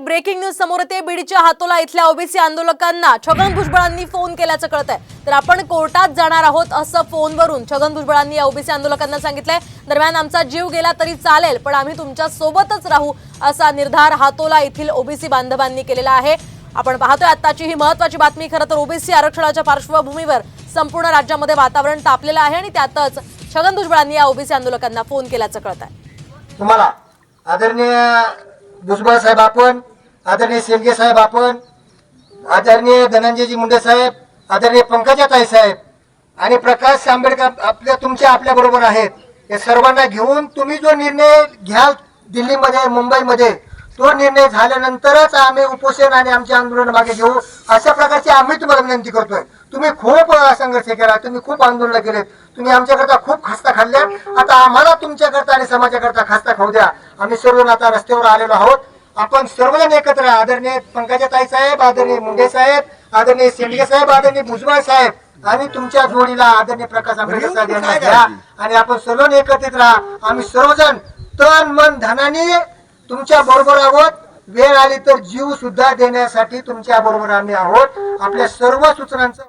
एक breaking news समोर येते। बीडच्या हातोला इथल्या ओबीसी आंदोलकांना छगन भुजबळांनी फोन केल्याचं कळतंय। तर आपण कोर्टात जाणार आहोत असं फोनवरून छगन भुजबळांनी या ओबीसी आंदोलकांना सांगितलंय। दरम्यान आमचा जीव गेला तरी चालेल पण आम्ही तुमच्या सोबतच राहू असा निर्धार हातोला येथील ओबीसी बांधवांनी केलेला आहे। आपण पाहतोय आताची ही महत्त्वाची बातमी। खरं तर ओबीसी आरक्षणाच्या पार्श्वभूमीवर संपूर्ण राज्यामध्ये वातावरण तापलेलं आहे आणि त्यातच छगन भुजबळांनी या ओबीसी आंदोलकांना फोन केल्याचं कळतंय। तुम्हाला आदरणीय भुजबळ साहेब, आपण आदरणीय शेंडगे साहेब, आपण आदरणीय धनंजयजी मुंडे साहेब, आदरणीय पंकजाताई साहेब आणि प्रकाश आंबेडकर आपल्या बरोबर आहेत। या सर्वांना घेऊन तुम्ही जो निर्णय घ्याल दिल्लीमध्ये मुंबईमध्ये, तो निर्णय झाल्यानंतरच आम्ही उपोषण आणि आमचे आंदोलन मागे घेऊ अशा प्रकारची आम्ही तुम्हाला विनंती करतोय। तुम्ही खूप संघर्ष केला, तुम्ही खूप आंदोलन केलेत, तुम्ही आमच्याकरता खूप खस्ता खाल्ल्या। आता आम्हाला तुमच्याकरता आणि समाजाकरता खस्ता खाऊ द्या। आम्ही सर्वजण आता रस्त्यावर आलेलो आहोत। आपण सर्वजण एकत्र, आदरणीय पंकजाताई साहेब, आदरणीय मुंडे साहेब, आदरणीय शेंडगे साहेब, आदरणीय भुजबळ साहेब आणि तुमच्या जोडीला आदरणीय प्रकाश आंबेडकर साहेब यांना घ्या आणि आपण सर्वजण एकत्रित राहा। आम्ही सर्वजण तन मन धनाने तुमच्या बरोबर आहोत। वेळ आली तर जीव सुद्धा देण्यासाठी तुमच्या बरोबर आम्ही आहोत। आपल्या सर्व सूचनांचं